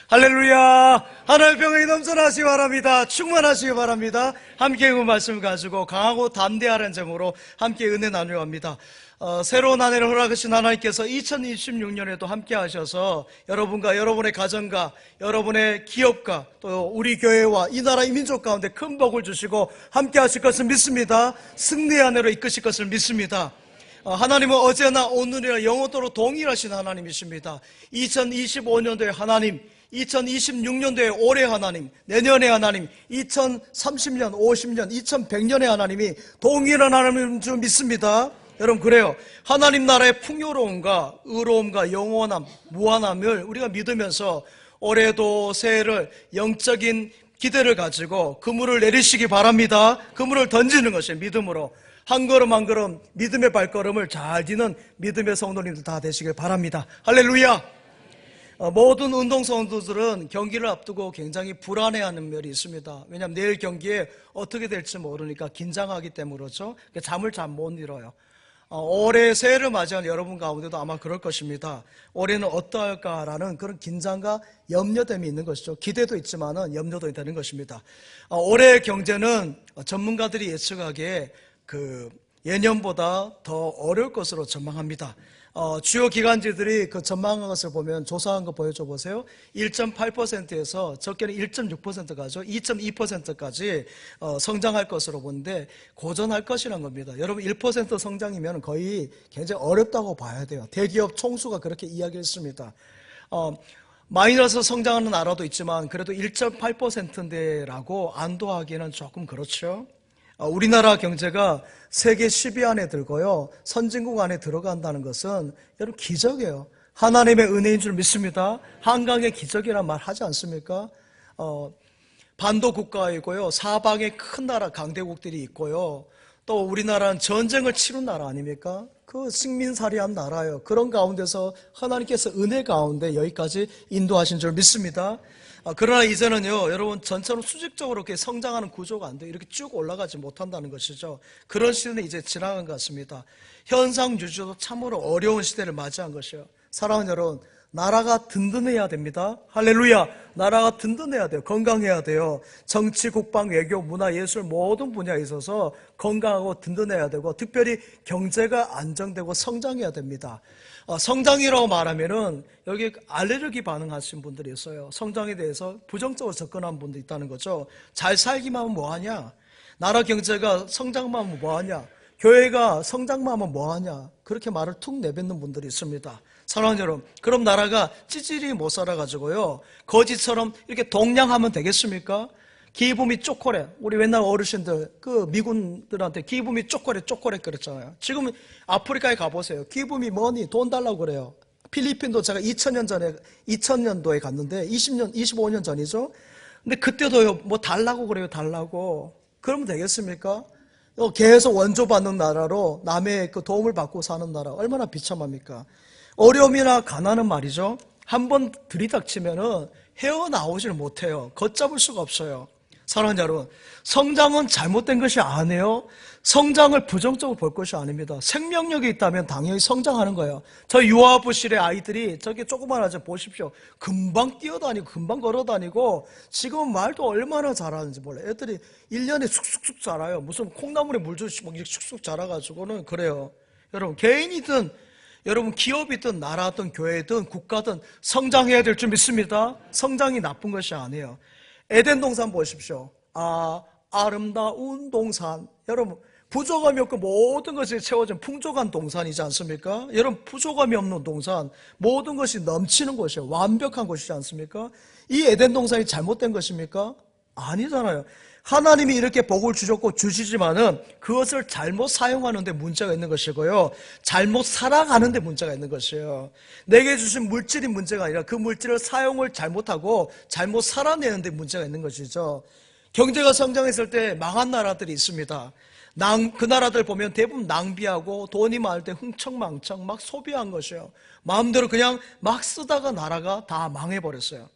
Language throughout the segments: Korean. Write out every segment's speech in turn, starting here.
할렐루야. 하나님의 평강이 넘쳐나시기 바랍니다. 충만하시기 바랍니다. 함께 그 말씀을 가지고 강하고 담대하는 점으로 함께 은혜 나누려 합니다. 새로운 한 해를 허락하신 하나님께서 2026년에도 함께 하셔서 여러분과 여러분의 가정과 여러분의 기업과 또 우리 교회와 이 나라 이 민족 가운데 큰 복을 주시고 함께 하실 것을 믿습니다. 승리의 한 해로 이끄실 것을 믿습니다. 하나님은 어제나 오늘이나 영원토록 동일하신 하나님이십니다. 2025년도의 하나님, 2026년도의 올해 하나님, 내년의 하나님, 2030년, 50년, 2100년의 하나님이 동일한 하나님인 줄 믿습니다. 여러분, 그래요. 하나님 나라의 풍요로움과 의로움과 영원함, 무한함을 우리가 믿으면서 올해도 새해를 영적인 기대를 가지고 그물을 내리시기 바랍니다. 그물을 던지는 것이 믿음으로 한 걸음 한 걸음 믿음의 발걸음을 잘 디는 믿음의 성도님들 다 되시길 바랍니다. 할렐루야. 모든 운동선수들은 경기를 앞두고 굉장히 불안해하는 면이 있습니다. 왜냐하면 내일 경기에 어떻게 될지 모르니까 긴장하기 때문에 그렇죠. 잠을 잘 못 이뤄요. 올해 새해를 맞이한 여러분 가운데도 아마 그럴 것입니다. 올해는 어떠할까라는 그런 긴장과 염려됨이 있는 것이죠. 기대도 있지만은 염려도 되는 것입니다. 올해의 경제는 전문가들이 예측하기에 예년보다 더 어려울 것으로 전망합니다. 주요 기관지들이 그 전망한 것을 보면 조사한 거 보여줘 보세요. 1.8%에서 적게는 1.6% 가죠. 2.2%까지 성장할 것으로 보는데 고전할 것이라는 겁니다. 여러분 1% 성장이면 거의 굉장히 어렵다고 봐야 돼요. 대기업 총수가 그렇게 이야기했습니다. 마이너스 성장하는 나라도 있지만 그래도 1.8%인데라고 안도하기는 조금 그렇죠. 우리나라 경제가 세계 10위 안에 들고요, 선진국 안에 들어간다는 것은 여러분 기적이에요. 하나님의 은혜인 줄 믿습니다. 한강의 기적이란 말 하지 않습니까? 반도 국가이고요, 사방에 큰 나라 강대국들이 있고요, 또 우리나라는 전쟁을 치룬 나라 아닙니까? 그 식민살이한 나라예요. 그런 가운데서 하나님께서 은혜 가운데 여기까지 인도하신 줄 믿습니다. 그러나 이제는요, 여러분 전처럼 수직적으로 이렇게 성장하는 구조가 안 돼요. 이렇게 쭉 올라가지 못한다는 것이죠. 그런 시대는 이제 지나간 것 같습니다. 현상 유지도 참으로 어려운 시대를 맞이한 것이에요. 사랑하는 여러분, 나라가 든든해야 됩니다. 할렐루야. 나라가 든든해야 돼요. 건강해야 돼요. 정치, 국방, 외교, 문화, 예술 모든 분야에 있어서 건강하고 든든해야 되고 특별히 경제가 안정되고 성장해야 됩니다. 성장이라고 말하면은 여기 알레르기 반응하신 분들이 있어요. 성장에 대해서 부정적으로 접근한 분도 있다는 거죠. 잘 살기만 하면 뭐하냐? 나라 경제가 성장만 하면 뭐하냐? 교회가 성장만 하면 뭐하냐? 그렇게 말을 툭 내뱉는 분들이 있습니다. 사랑하는 여러분, 그럼 나라가 찌질이 못 살아가지고요, 거지처럼 이렇게 동냥하면 되겠습니까? 기부미 초콜릿, 우리 옛날 어르신들 그 미군들한테 기부미 초콜릿 그랬잖아요. 지금 아프리카에 가보세요. 기부미 머니 돈 달라고 그래요. 필리핀도 제가 2000년도에 갔는데 25년 전이죠. 근데 그때도요, 뭐 달라고 그래요. 달라고. 그러면 되겠습니까? 계속 원조받는 나라로 남의 그 도움을 받고 사는 나라 얼마나 비참합니까? 어려움이나 가난은 말이죠, 한번 들이닥치면은 헤어나오질 못해요. 걷잡을 수가 없어요. 사랑하는 여러분, 성장은 잘못된 것이 아니에요. 성장을 부정적으로 볼 것이 아닙니다. 생명력이 있다면 당연히 성장하는 거예요. 저 유아부실의 아이들이 저게 조그만하죠. 보십시오. 금방 뛰어다니고 금방 걸어다니고 지금은 말도 얼마나 잘하는지 몰라요. 애들이 1년에 쑥쑥쑥 자라요. 무슨 콩나물에 물 주듯이 막 쑥쑥 자라가지고는 그래요. 여러분, 개인이든 여러분 기업이든 나라든 교회든 국가든 성장해야 될 줄 믿습니다. 성장이 나쁜 것이 아니에요. 에덴 동산 보십시오. 아름다운 동산. 여러분, 부족함이 없고 모든 것이 채워진 풍족한 동산이지 않습니까? 여러분, 부족함이 없는 동산, 모든 것이 넘치는 곳이에요. 완벽한 곳이지 않습니까? 이 에덴 동산이 잘못된 것입니까? 아니잖아요. 하나님이 이렇게 복을 주셨고 주시지만은 그것을 잘못 사용하는 데 문제가 있는 것이고요, 잘못 살아가는 데 문제가 있는 것이에요. 내게 주신 물질이 문제가 아니라 그 물질을 사용을 잘못하고 잘못 살아내는 데 문제가 있는 것이죠. 경제가 성장했을 때 망한 나라들이 있습니다. 그 나라들 보면 대부분 낭비하고 돈이 많을 때 흥청망청 막 소비한 것이에요. 마음대로 그냥 막 쓰다가 나라가 다 망해버렸어요.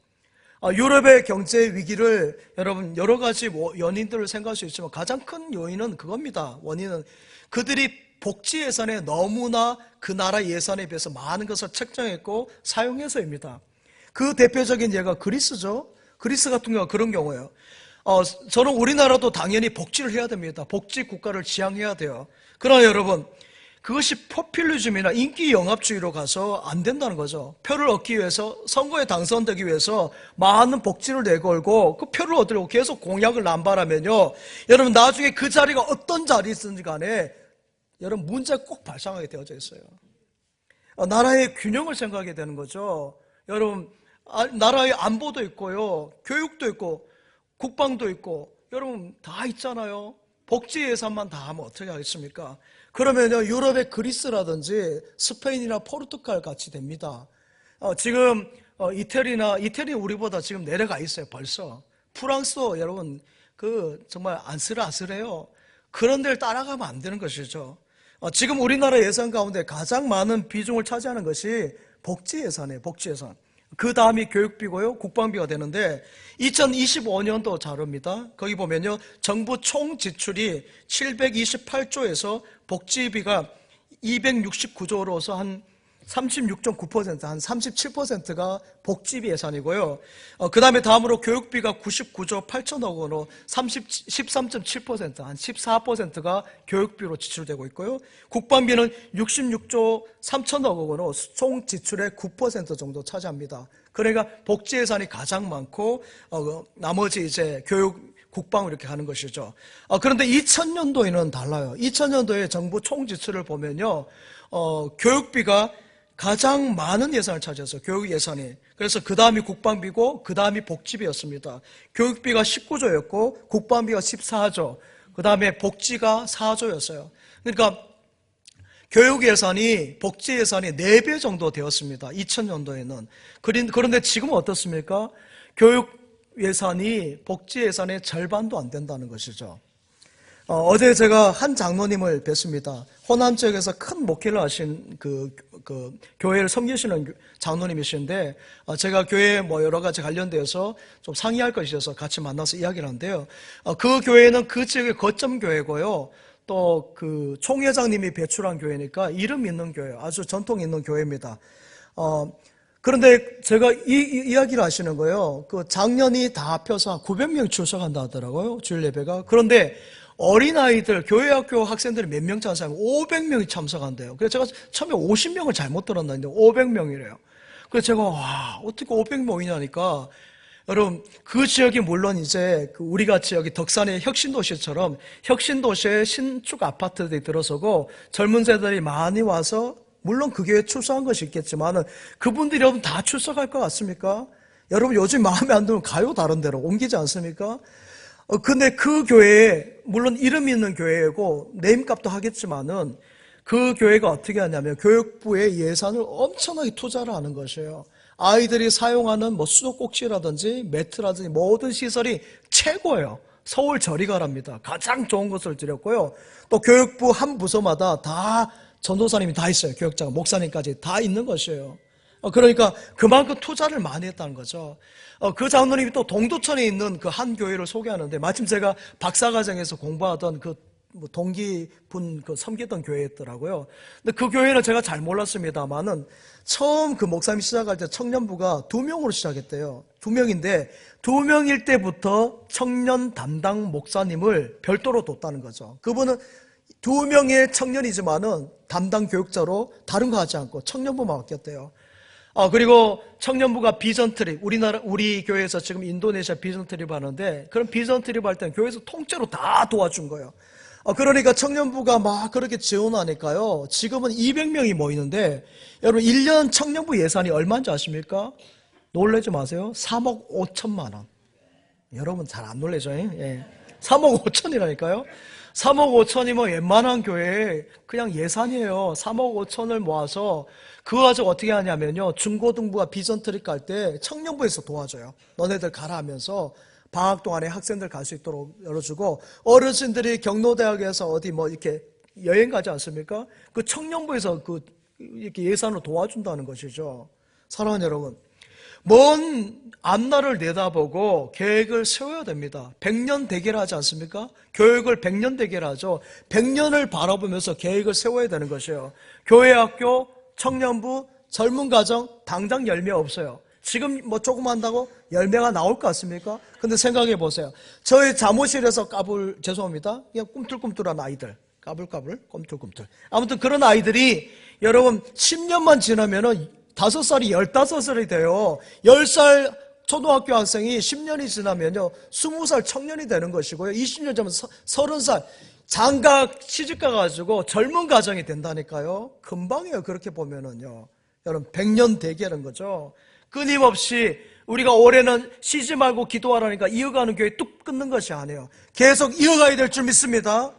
유럽의 경제 위기를 여러분 여러 가지 연인들을 생각할 수 있지만 가장 큰 요인은 그겁니다. 원인은 그들이 복지 예산에 너무나 그 나라 예산에 비해서 많은 것을 책정했고 사용해서입니다. 그 대표적인 예가 그리스죠. 그리스 같은 경우가 그런 경우예요. 저는 우리나라도 당연히 복지를 해야 됩니다. 복지 국가를 지향해야 돼요. 그러나 여러분, 그것이 포퓰리즘이나 인기 영합주의로 가서 안 된다는 거죠. 표를 얻기 위해서, 선거에 당선되기 위해서 많은 복지를 내걸고 그 표를 얻으려고 계속 공약을 남발하면요, 여러분 나중에 그 자리가 어떤 자리이든지 간에 여러분 문제가 꼭 발생하게 되어져 있어요. 나라의 균형을 생각하게 되는 거죠. 여러분, 나라의 안보도 있고요, 교육도 있고 국방도 있고 여러분 다 있잖아요. 복지 예산만 다 하면 어떻게 하겠습니까? 그러면요, 유럽의 그리스라든지 스페인이나 포르투갈 같이 됩니다. 지금 이태리 우리보다 지금 내려가 있어요. 벌써 프랑스도 여러분 정말 안쓰러워요. 그런 데를 따라가면 안 되는 것이죠. 지금 우리나라 예산 가운데 가장 많은 비중을 차지하는 것이 복지 예산이에요. 복지 예산. 그 다음이 교육비고요, 국방비가 되는데 2025년도 자료입니다. 거기 보면요, 정부 총 지출이 728조에서 복지비가 269조로서 한 36.9%, 한 37%가 복지비 예산이고요. 그 다음에 다음으로 교육비가 99조 8천억 원으로 13.7%, 한 14%가 교육비로 지출되고 있고요. 국방비는 66조 3천억 원으로 총 지출의 9% 정도 차지합니다. 그러니까 복지 예산이 가장 많고, 나머지 이제 교육, 국방 이렇게 하는 것이죠. 그런데 2000년도에는 달라요. 2000년도에 정부 총 지출을 보면요, 교육비가 가장 많은 예산을 차지했어요. 교육 예산이. 그래서 그 다음이 국방비고 그 다음이 복지비였습니다. 교육비가 19조였고 국방비가 14조, 그 다음에 복지가 4조였어요. 그러니까 교육 예산이 복지 예산이 4배 정도 되었습니다. 2000년도에는. 그런데 지금은 어떻습니까? 교육 예산이 복지 예산의 절반도 안 된다는 것이죠. 어제 제가 한 장로님을 뵀습니다. 호남 지역에서 큰 목회를 하신 그 교회를 섬기시는 장로님이신데, 제가 교회에 뭐 여러 가지 관련되어서 좀 상의할 것이 있어서 같이 만나서 이야기를 하는데요. 그 교회는 그 지역의 거점 교회고요. 또 그 총회장님이 배출한 교회니까 이름 있는 교회, 아주 전통 있는 교회입니다. 그런데 제가 이야기를 하시는 거예요. 그 작년이 다 합해서 한 900명 출석한다 하더라고요. 주일 예배가. 그런데 어린아이들, 교회학교 학생들이 몇 명 참석하면 500명이 참석한대요. 그래서 제가 처음에 50명을 잘못 들었는데 500명이래요. 그래서 제가 와, 어떻게 500명이냐니까, 여러분 그 지역이 물론 이제 우리 같이 여기 덕산의 혁신도시처럼 혁신도시에 신축 아파트들이 들어서고 젊은 세대들이 많이 와서 물론 그 교회에 출석한 것이 있겠지만은 그분들이 여러분 다 출석할 것 같습니까? 여러분 요즘 마음에 안 들면 가요, 다른 데로 옮기지 않습니까? 근데 그 교회에 물론 이름 있는 교회고 네임값도 하겠지만은 그 교회가 어떻게 하냐면 교육부의 예산을 엄청나게 투자를 하는 것이에요. 아이들이 사용하는 뭐 수도꼭지라든지 매트라든지 모든 시설이 최고예요. 서울 저리가랍니다. 가장 좋은 것을 드렸고요. 또 교육부 한 부서마다 다 전도사님이 다 있어요. 교육자가, 목사님까지 다 있는 것이에요. 그러니까 그만큼 투자를 많이 했다는 거죠. 그 장로님이 또 동두천에 있는 그 한 교회를 소개하는데, 마침 제가 박사과정에서 공부하던 뭐 동기분 섬기던 교회였더라고요. 근데 그 교회는 제가 잘 몰랐습니다만은 처음 그 목사님이 시작할 때 청년부가 2명으로 시작했대요. 2명인데 2명일 때부터 청년 담당 목사님을 별도로 뒀다는 거죠. 그분은 2명의 청년이지만은 담당 교육자로 다른 거 하지 않고 청년부만 맡겼대요. 그리고 청년부가 비전 트립, 우리 교회에서 지금 인도네시아 비전 트립 하는데, 그런 비전 트립 할 때는 교회에서 통째로 다 도와준 거예요. 그러니까 청년부가 막 그렇게 지원하니까요, 지금은 200명이 모이는데, 여러분 1년 청년부 예산이 얼마인지 아십니까? 놀라지 마세요. 3억 5천만 원. 여러분 잘 안 놀라죠? 예. 3억 5천이라니까요. 3억 5천이면 웬만한 교회에 그냥 예산이에요. 3억 5천을 모아서 그거 가지고 어떻게 하냐면요, 중고등부가 비전 트립 갈 때 청년부에서 도와줘요. 너네들 가라 하면서 방학 동안에 학생들 갈 수 있도록 열어주고, 어르신들이 경로대학에서 어디 뭐 이렇게 여행 가지 않습니까? 그 청년부에서 이렇게 예산으로 도와준다는 것이죠. 사랑하는 여러분, 먼 앞날을 내다보고 계획을 세워야 됩니다. 100년 대계를 하지 않습니까? 교육을 100년 대계를 하죠. 100년을 바라보면서 계획을 세워야 되는 것이에요. 교회, 학교, 청년부, 젊은 가정 당장 열매 없어요. 지금 뭐 조금 한다고 열매가 나올 것 같습니까? 근데 생각해 보세요. 저희 사무실에서 죄송합니다. 그냥 꿈틀꿈틀한 아이들. 까불까불, 꿈틀꿈틀. 아무튼 그런 아이들이 여러분 10년만 지나면은 5살이 15살이 돼요. 10살 초등학교 학생이 10년이 지나면요 20살 청년이 되는 것이고요. 20년 전면 30살 장가 시집가 가지고 젊은 가정이 된다니까요. 금방이에요. 그렇게 보면은요. 여러분 100년 대계라는 거죠. 끊임없이 우리가 올해는 쉬지 말고 기도하라니까 이어가는 교회 뚝 끊는 것이 아니에요. 계속 이어가야 될 줄 믿습니다.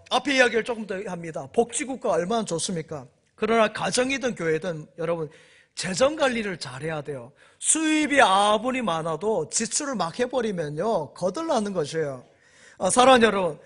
앞에 이야기를 조금 더 합니다. 복지국가 얼마나 좋습니까? 그러나 가정이든 교회든 여러분 재정 관리를 잘해야 돼요. 수입이 아무리 많아도 지출을 막 해버리면요 거덜나는 것이에요. 사랑하는 여러분,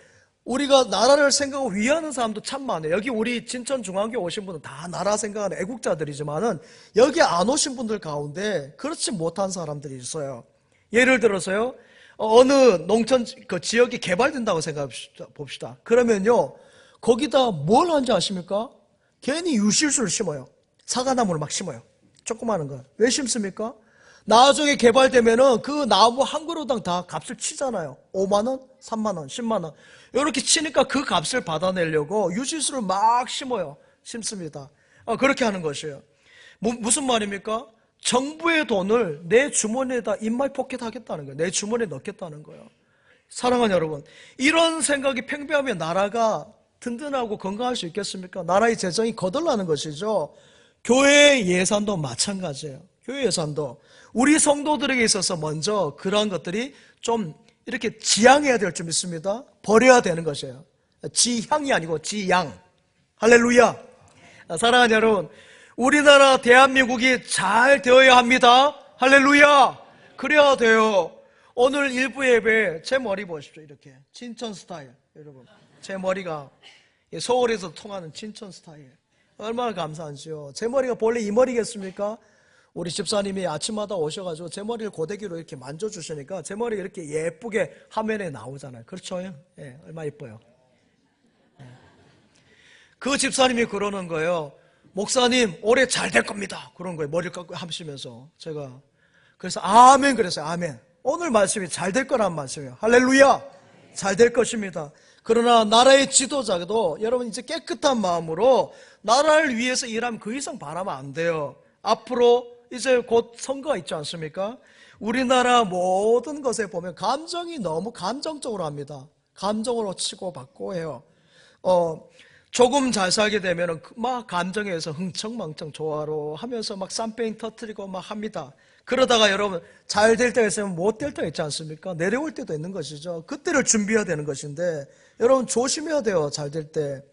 우리가 나라를 생각하고 위하는 사람도 참 많아요. 여기 우리 진천중앙교 오신 분은 다 나라 생각하는 애국자들이지만은 여기 안 오신 분들 가운데 그렇지 못한 사람들이 있어요. 예를 들어서요, 어느 농촌 그 지역이 개발된다고 생각해 봅시다. 그러면요 거기다 뭘 하는지 아십니까? 괜히 유실수를 심어요. 사과나무를 막 심어요. 조그마한 거. 왜 심습니까? 나중에 개발되면은 그 나무 한 그루당 다 값을 치잖아요. 5만 원, 3만 원, 10만 원. 이렇게 치니까 그 값을 받아내려고 유실수를 막 심습니다. 그렇게 하는 것이에요. 무슨 말입니까? 정부의 돈을 내 주머니에다 인마이 포켓 하겠다는 거예요. 내 주머니에 넣겠다는 거예요. 사랑하는 여러분, 이런 생각이 팽배하면 나라가 든든하고 건강할 수 있겠습니까? 나라의 재정이 거덜나는 것이죠. 교회 예산도 마찬가지예요. 교회 예산도 우리 성도들에게 있어서 먼저 그러한 것들이 좀 이렇게 지양해야 될 줄 믿습니다. 버려야 되는 것이에요. 지향이 아니고 지양. 할렐루야. 사랑하는 여러분, 우리나라 대한민국이 잘 되어야 합니다. 할렐루야. 그래야 돼요. 오늘 일부 예배 제 머리 보십시오. 이렇게 진천 스타일. 여러분, 제 머리가 서울에서 통하는 진천 스타일. 얼마나 감사한지요. 제 머리가 본래 이 머리겠습니까? 우리 집사님이 아침마다 오셔가지고 제 머리를 고데기로 이렇게 만져주시니까 제 머리가 이렇게 예쁘게 화면에 나오잖아요. 그렇죠? 예, 얼마나 예뻐요. 예. 그 집사님이 그러는 거예요. 목사님, 올해 잘 될 겁니다. 그런 거예요. 머리를 깎고 하시면서. 제가. 그래서 아멘 그랬어요. 아멘. 오늘 말씀이 잘 될 거란 말씀이에요. 할렐루야. 잘 될 것입니다. 그러나 나라의 지도자도 여러분 이제 깨끗한 마음으로 나라를 위해서 일하면 그 이상 바라면 안 돼요. 앞으로 이제 곧 선거가 있지 않습니까? 우리나라 모든 것에 보면 감정이 너무 감정적으로 합니다. 감정으로 치고받고 해요. 조금 잘 살게 되면 막 감정에 의해서 흥청망청 조화로 하면서 막 쌈페인 터뜨리고 막 합니다. 그러다가 여러분 잘 될 때가 있으면 못 될 때가 있지 않습니까? 내려올 때도 있는 것이죠. 그때를 준비해야 되는 것인데 여러분 조심해야 돼요. 잘 될 때.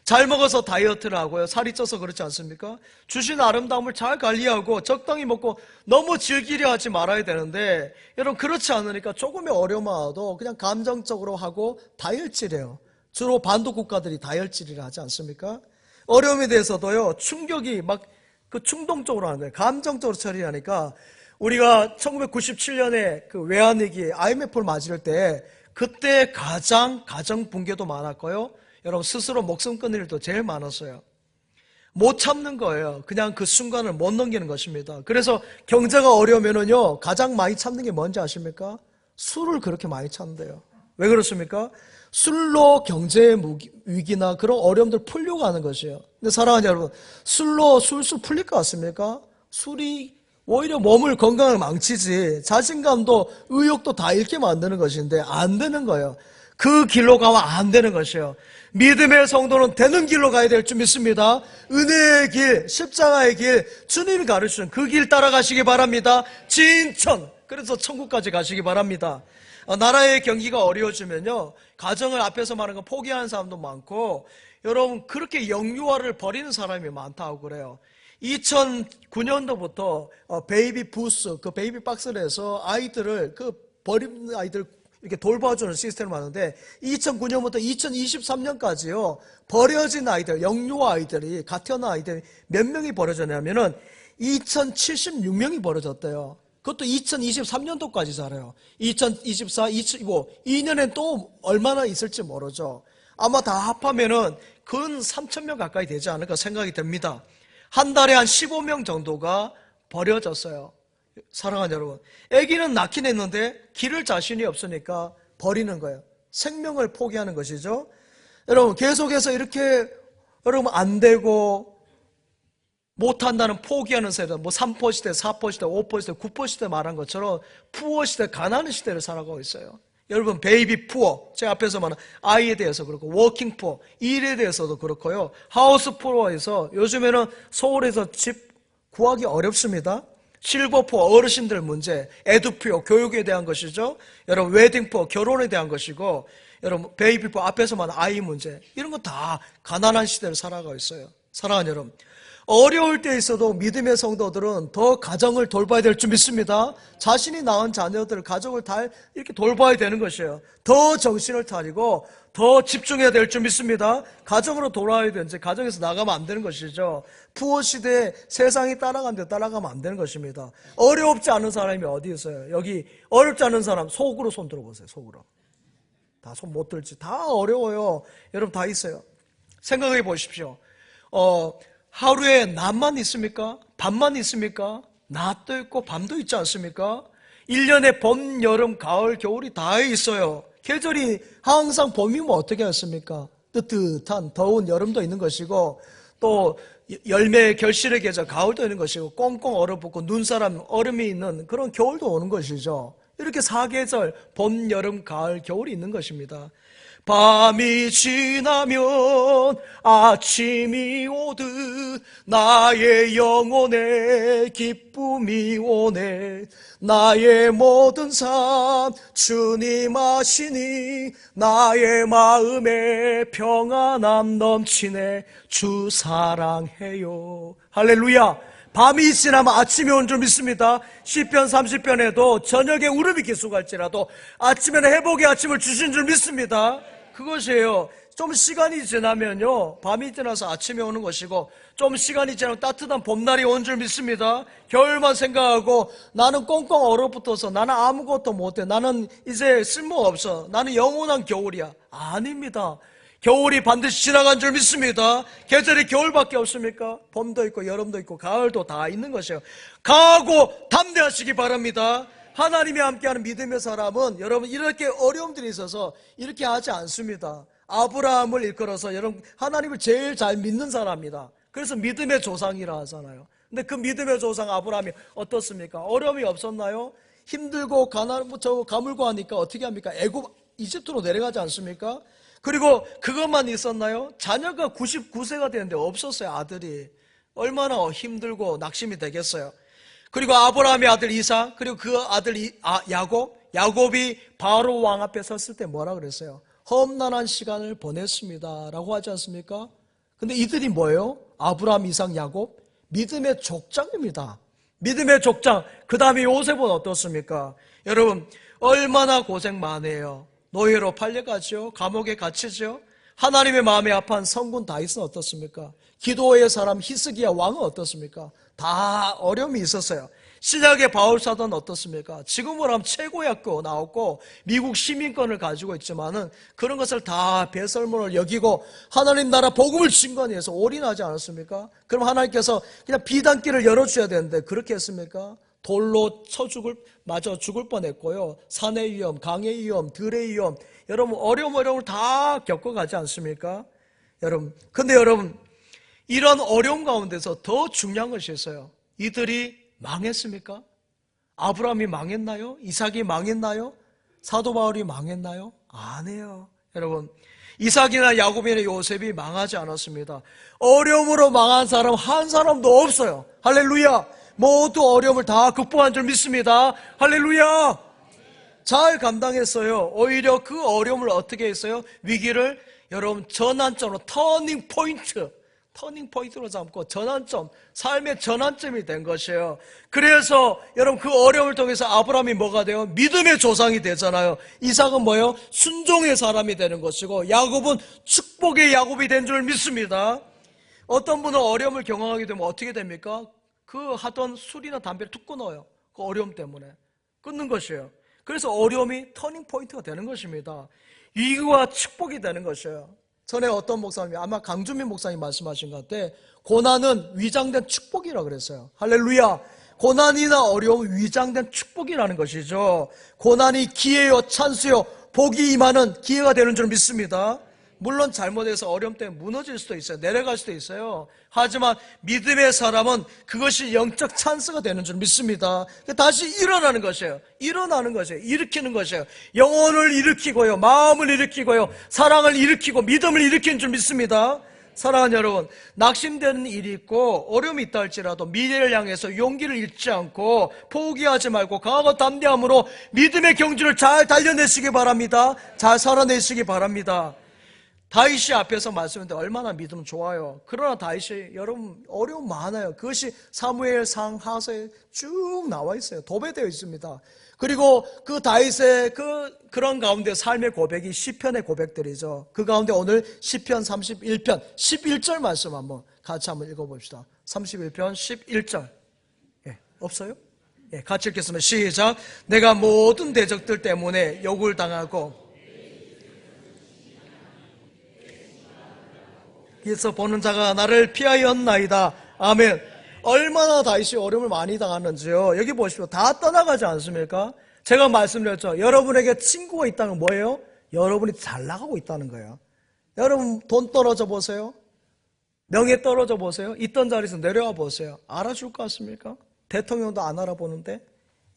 잘 먹어서 다이어트를 하고요. 살이 쪄서 그렇지 않습니까? 주신 아름다움을 잘 관리하고 적당히 먹고 너무 즐기려 하지 말아야 되는데 여러분 그렇지 않으니까 조금의 어려움 와도 그냥 감정적으로 하고 다혈질이에요. 주로 반도 국가들이 다혈질이라 하지 않습니까? 어려움에 대해서도요 충격이 막 그 충동적으로 하는 거예요. 감정적으로 처리하니까 우리가 1997년에 그 외환위기 IMF를 맞을 때 그때 가장 가정 붕괴도 많았고요. 여러분 스스로 목숨 끊을 일도 제일 많았어요. 못 참는 거예요. 그냥 그 순간을 못 넘기는 것입니다. 그래서 경제가 어려우면은요 가장 많이 참는 게 뭔지 아십니까? 술을 그렇게 많이 참는데요. 왜 그렇습니까? 술로 경제 위기나 그런 어려움들 풀려고 하는 것이에요. 근데 사랑하는 여러분, 술로 술술 풀릴 것 같습니까? 술이 오히려 몸을 건강을 망치지 자신감도 의욕도 다 잃게 만드는 것인데 안 되는 거예요. 그 길로 가면 안 되는 것이에요. 믿음의 성도는 되는 길로 가야 될 줄 믿습니다. 은혜의 길, 십자가의 길, 주님이 가르치는 그 길 따라가시기 바랍니다. 진천, 그래서 천국까지 가시기 바랍니다. 나라의 경기가 어려워지면요 가정을 앞에서 말하는 거 포기하는 사람도 많고 여러분 그렇게 영유아를 버리는 사람이 많다고 그래요. 2009년도부터 베이비 부스, 그 베이비 박스를 해서 아이들을 그 버리는 아이들 이렇게 돌봐주는 시스템을 하는데 2009년부터 2023년까지요 버려진 아이들, 영유아 아이들이 갓 태어난 아이들이 몇 명이 버려졌냐면은 2076명이 버려졌대요. 그것도 2023년도까지 자라요. 2024, 2025, 2년엔 또 얼마나 있을지 모르죠. 아마 다 합하면은 근 3,000명 가까이 되지 않을까 생각이 됩니다. 한 달에 한 15명 정도가 버려졌어요. 사랑하는 여러분, 아기는 낳긴 했는데 기를 자신이 없으니까 버리는 거예요. 생명을 포기하는 것이죠. 여러분, 계속해서 이렇게 여러분 안 되고 못한다는 포기하는 세대, 뭐 3포 시대, 4포 시대, 5포 시대, 9포 시대 말한 것처럼 푸어 시대, 가난한 시대를 살아가고 있어요. 여러분, 베이비 푸어, 제가 앞에서 말한 아이에 대해서 그렇고, 워킹 푸어, 일에 대해서도 그렇고요. 하우스 푸어에서 요즘에는 서울에서 집 구하기 어렵습니다. 실버 푸어, 어르신들 문제, 에듀 푸어, 교육에 대한 것이죠. 여러분, 웨딩 푸어, 결혼에 대한 것이고, 여러분, 베이비 푸어, 앞에서 말한 아이 문제, 이런 거 다 가난한 시대를 살아가고 있어요. 사랑하는 여러분, 어려울 때 있어도 믿음의 성도들은 더 가정을 돌봐야 될 줄 믿습니다. 자신이 낳은 자녀들, 가족을 다 이렇게 돌봐야 되는 것이에요. 더 정신을 차리고 더 집중해야 될 줄 믿습니다. 가정으로 돌아와야 되는지 가정에서 나가면 안 되는 것이죠. 푸어 시대에 세상이 따라가는데 따라가면 안 되는 것입니다. 어렵지 않은 사람이 어디 있어요? 여기 어렵지 않은 사람 속으로 손 들어보세요. 속으로. 다 손 못 들지. 다 어려워요. 여러분 다 있어요. 생각해 보십시오. 하루에 낮만 있습니까? 밤만 있습니까? 낮도 있고 밤도 있지 않습니까? 1년에 봄, 여름, 가을, 겨울이 다 있어요. 계절이 항상 봄이면 어떻게 했습니까? 뜨뜻한 더운 여름도 있는 것이고, 또 열매 결실의 계절 가을도 있는 것이고, 꽁꽁 얼어붙고 눈사람 얼음이 있는 그런 겨울도 오는 것이죠. 이렇게 사계절 봄, 여름, 가을, 겨울이 있는 것입니다. 밤이 지나면 아침이 오듯 나의 영혼에 기쁨이 오네. 나의 모든 삶 주님 아시니 나의 마음에 평안함 넘치네. 주 사랑해요. 할렐루야. 밤이 지나면 아침이 온 줄 믿습니다. 시편 30편에도 저녁에 울음이 기수갈지라도 아침에는 회복의 아침을 주신 줄 믿습니다. 그것이에요. 좀 시간이 지나면요, 밤이 지나서 아침이 오는 것이고, 좀 시간이 지나면 따뜻한 봄날이 온 줄 믿습니다. 겨울만 생각하고 나는 꽁꽁 얼어붙어서 나는 아무것도 못해, 나는 이제 쓸모없어, 나는 영원한 겨울이야. 아닙니다. 겨울이 반드시 지나간 줄 믿습니다. 계절이 겨울밖에 없습니까? 봄도 있고 여름도 있고 가을도 다 있는 것이에요. 강하고 담대하시기 바랍니다. 하나님이 함께하는 믿음의 사람은 여러분 이렇게 어려움들이 있어서 이렇게 하지 않습니다. 아브라함을 일컬어서 여러분 하나님을 제일 잘 믿는 사람입니다. 그래서 믿음의 조상이라 하잖아요. 근데 그 믿음의 조상 아브라함이 어떻습니까? 어려움이 없었나요? 힘들고 가물고 하니까 어떻게 합니까? 이집트로 내려가지 않습니까? 그리고 그것만 있었나요? 자녀가 99세가 되는데 없었어요. 아들이. 얼마나 힘들고 낙심이 되겠어요. 그리고 아브라함의 아들 이삭, 그리고 그 아들 야곱이 바로 왕 앞에 섰을 때 뭐라 그랬어요? 험난한 시간을 보냈습니다 라고 하지 않습니까? 근데 이들이 뭐예요? 아브라함, 이삭, 야곱? 믿음의 족장입니다. 믿음의 족장. 그 다음에 요셉은 어떻습니까? 여러분 얼마나 고생 많이 해요. 노예로 팔려가죠. 감옥에 갇히죠. 하나님의 마음에 합한 성군 다윗은 어떻습니까? 기도의 사람 히스기야 왕은 어떻습니까? 다 어려움이 있었어요. 신약의 바울사도는 어떻습니까? 지금으로 하면 최고의 학교 나왔고 미국 시민권을 가지고 있지만은 그런 것을 다 배설물을 여기고 하나님 나라 복음을 증거하기 위해서 올인하지 않았습니까? 그럼 하나님께서 그냥 비단길을 열어주셔야 되는데 그렇게 했습니까? 돌로 맞아 죽을 뻔했고요. 산의 위험, 강의 위험, 들의 위험, 여러분 어려움을 다 겪어가지 않습니까? 근데 여러분 이런 어려움 가운데서 더 중요한 것이 있어요. 이들이 망했습니까? 아브라함이 망했나요? 이삭이 망했나요? 사도 바울이 망했나요? 아니에요. 여러분 이삭이나 야곱이나 요셉이 망하지 않았습니다. 어려움으로 망한 사람 한 사람도 없어요. 할렐루야. 모두 어려움을 다 극복한 줄 믿습니다. 할렐루야. 잘 감당했어요. 오히려 그 어려움을 어떻게 했어요? 위기를 여러분 전환점으로 터닝포인트로 삼고 전환점, 삶의 전환점이 된 것이에요. 그래서 여러분 그 어려움을 통해서 아브라함이 뭐가 돼요? 믿음의 조상이 되잖아요. 이삭은 뭐예요? 순종의 사람이 되는 것이고 야곱은 축복의 야곱이 된 줄 믿습니다. 어떤 분은 어려움을 경험하게 되면 어떻게 됩니까? 그 하던 술이나 담배를 툭 끊어요. 그 어려움 때문에 끊는 것이에요. 그래서 어려움이 터닝포인트가 되는 것입니다. 위기와 축복이 되는 것이에요. 전에 어떤 목사님이 아마 강준민 목사님 말씀하신 것 같아. 고난은 위장된 축복이라고 그랬어요. 할렐루야. 고난이나 어려움 위장된 축복이라는 것이죠. 고난이 기회요, 찬스요, 복이 임하는 기회가 되는 줄 믿습니다. 물론 잘못해서 어려움 때문에 무너질 수도 있어요. 내려갈 수도 있어요. 하지만 믿음의 사람은 그것이 영적 찬스가 되는 줄 믿습니다. 다시 일어나는 것이에요. 일어나는 것이에요. 일으키는 것이에요. 영혼을 일으키고요, 마음을 일으키고요, 사랑을 일으키고 믿음을 일으키는 줄 믿습니다. 사랑하는 여러분, 낙심되는 일이 있고 어려움이 있다 할지라도 미래를 향해서 용기를 잃지 않고 포기하지 말고 강하고 담대함으로 믿음의 경주를 잘 달려내시기 바랍니다. 잘 살아내시기 바랍니다. 다윗이 앞에서 말씀했는데 얼마나 믿음 좋아요. 그러나 다윗이 여러분 어려움 많아요. 그것이 사무엘상 하서에 쭉 나와 있어요. 도배되어 있습니다. 그리고 그 다윗의 그런 가운데 삶의 고백이 시편의 고백들이죠. 그 가운데 오늘 시편 31편 11절 말씀 한번 같이 한번 읽어봅시다. 31편 11절. 예, 없어요? 예, 같이 읽겠습니다. 시작. 내가 모든 대적들 때문에 욕을 당하고 에서 보는 자가 나를 피하였나이다. 아멘. 얼마나 다윗이 어려움을 많이 당하는지요. 여기 보십시오. 다 떠나가지 않습니까? 제가 말씀드렸죠. 여러분에게 친구가 있다는 건 뭐예요? 여러분이 잘 나가고 있다는 거예요. 여러분 돈 떨어져 보세요. 명예 떨어져 보세요. 있던 자리에서 내려와 보세요. 알아줄 것 같습니까? 대통령도 안 알아보는데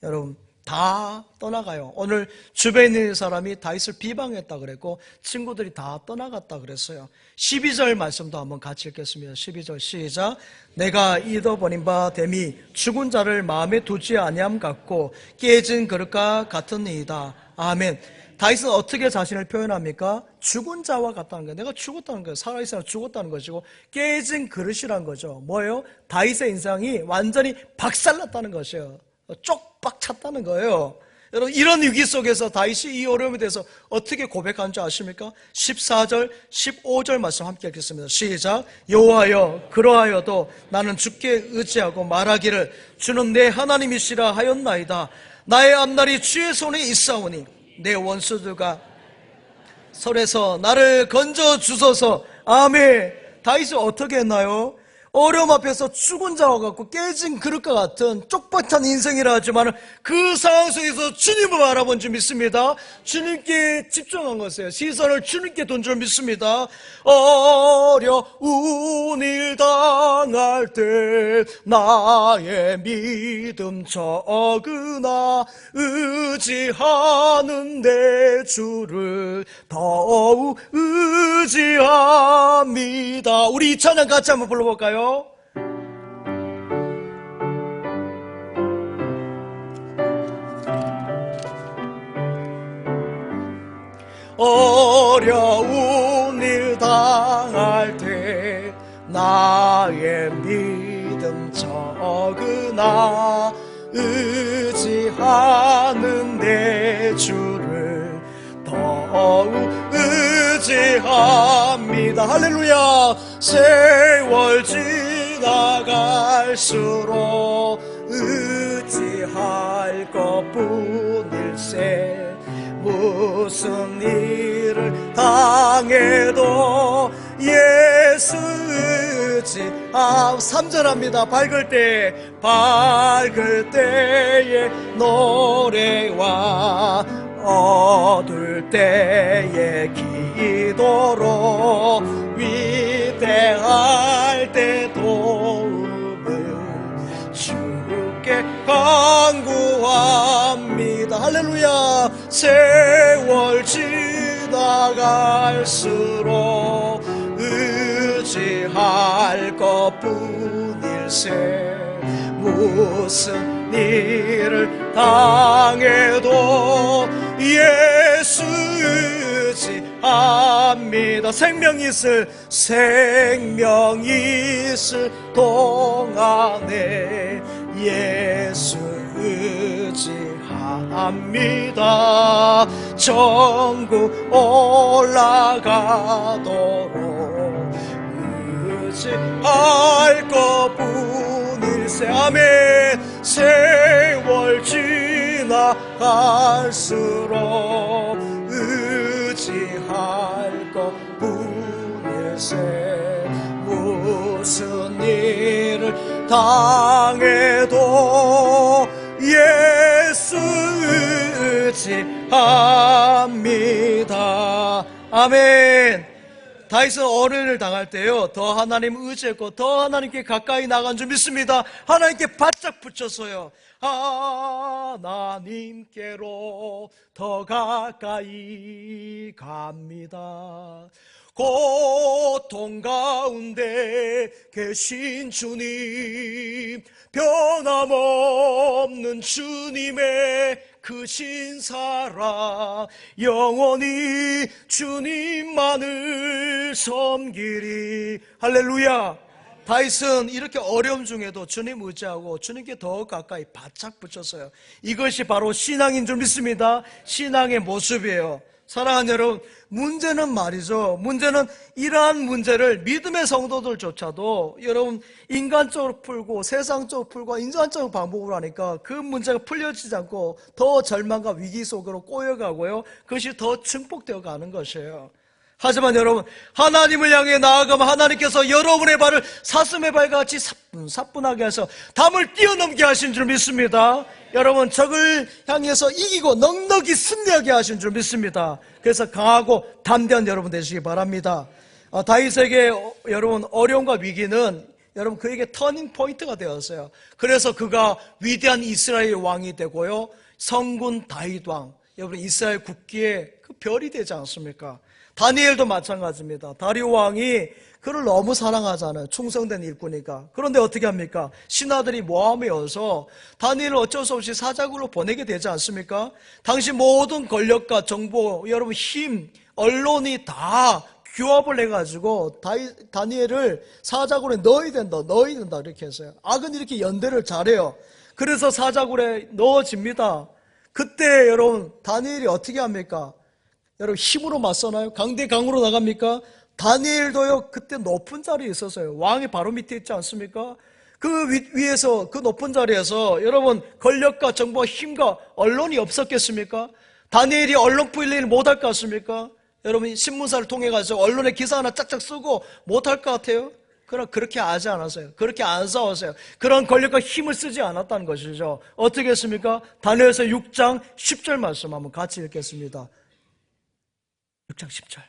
여러분 다 떠나가요. 오늘 주변에 있는 사람이 다윗을 비방했다 그랬고 친구들이 다 떠나갔다 그랬어요. 12절 말씀도 한번 같이 읽겠습니다. 12절 시작. 내가 잃어버린 바 됨이 죽은 자를 마음에 두지 아니함 같고 깨진 그릇과 같으니이다. 아멘. 다윗은 어떻게 자신을 표현합니까? 죽은 자와 같다는 거예요. 내가 죽었다는 거예요. 살아있으나 죽었다는 것이고 깨진 그릇이란 거죠. 뭐예요? 다윗의 인상이 완전히 박살났다는 것이에요. 쪽박 찼다는 거예요. 여러분 이런 위기 속에서 다윗이 이 어려움에 대해서 어떻게 고백한 줄 아십니까? 14절 15절 말씀 함께 읽겠습니다. 시작. 여호와여 그러하여도 나는 주께 의지하고 말하기를 주는 내 하나님이시라 하였나이다. 나의 앞날이 주의 손에 있사오니 내 원수들과 설에서 나를 건져 주소서. 아멘. 다윗이 어떻게 했나요? 어려움 앞에서 죽은 자와 같고 깨진 그릇과 같은 쪽박찬 인생이라 하지만 그 상황 속에서 주님을 바라본 줄 믿습니다. 주님께 집중한 것이에요. 시선을 주님께 둔 줄 믿습니다. 어려운 일 당할 때 나의 믿음 적으나 의지하는 내 주를 더욱 의지합니다. 우리 이 찬양 같이 한번 불러볼까요? 어려운 일 당할 때 나의 믿음 적으나 의지하는 내 주를 더욱 의지합니다. 할렐루야. 세월 지나갈수록 의지할 것뿐일세. 무슨 일을 당해도 예수 의지. 3절합니다. 밝을 때의 노래와 어두울 때의 기도로 위대할 때 도움을 주께 간구합니다. 할렐루야. 세월 지나갈수록 의지할 것뿐일세. 무슨 일을 당해도 예수 의지합니다. 생명 있을 동안에 예수 의지합니다. 천국 올라가도록 의지할 것뿐일세. 아멘. 세월 지나갈수록 의지할 것뿐일세. 무슨 일을 당해도 예수 의지합니다. 아멘. 다윗은 어려움을 당할 때요, 더 하나님 의지했고 더 하나님께 가까이 나간 줄 믿습니다. 하나님께 바짝 붙였어요. 하나님께로 더 가까이 갑니다. 고통 가운데 계신 주님, 변함없는 주님의 크신 사랑, 영원히 주님만을 섬기리. 할렐루야. 다윗은 이렇게 어려움 중에도 주님 의지하고 주님께 더 가까이 바짝 붙였어요. 이것이 바로 신앙인 줄 믿습니다. 신앙의 모습이에요. 사랑하는 여러분, 문제는 말이죠, 문제는 이러한 문제를 믿음의 성도들조차도 여러분 인간적으로 풀고 세상적으로 풀고 인간적인 방법으로 하니까 그 문제가 풀려지지 않고 더 절망과 위기 속으로 꼬여가고요, 그것이 더 증폭되어 가는 것이에요. 하지만 여러분, 하나님을 향해 나아가면 하나님께서 여러분의 발을 사슴의 발같이 사뿐하게 해서 담을 뛰어넘게 하신 줄 믿습니다. 여러분, 적을 향해서 이기고 넉넉히 승리하게 하신 줄 믿습니다. 그래서 강하고 담대한 여러분 되시기 바랍니다. 다윗에게 여러분 어려움과 위기는 여러분 그에게 터닝 포인트가 되었어요. 그래서 그가 위대한 이스라엘 왕이 되고요, 성군 다윗 왕, 여러분 이스라엘 국기의 그 별이 되지 않습니까? 다니엘도 마찬가지입니다. 다리오 왕이 그를 너무 사랑하잖아요. 충성된 일꾼이니까. 그런데 어떻게 합니까? 신하들이 모함에 어서 다니엘을 어쩔 수 없이 사자굴로 보내게 되지 않습니까? 당시 모든 권력과 정보, 여러분 힘, 언론이 다 규합을 해가지고 다니엘을 사자굴에 넣어야 된다 이렇게 했어요. 악은 이렇게 연대를 잘해요. 그래서 사자굴에 넣어집니다. 그때 여러분 다니엘이 어떻게 합니까? 여러분 힘으로 맞서나요? 강대강으로 나갑니까? 다니엘도요 그때 높은 자리에 있었어요. 왕이 바로 밑에 있지 않습니까? 그 위에서, 그 높은 자리에서 여러분 권력과 정보와 힘과 언론이 없었겠습니까? 다니엘이 언론 플레이를 못할 것 같습니까? 여러분 신문사를 통해 가지고 언론에 기사 하나 짝짝 쓰고 못할 것 같아요? 그러나 그렇게 하지 않았어요. 그렇게 안 싸웠어요. 그런 권력과 힘을 쓰지 않았다는 것이죠. 어떻게 했습니까? 다니엘서 6장 10절 말씀 한번 같이 읽겠습니다. 6장 10절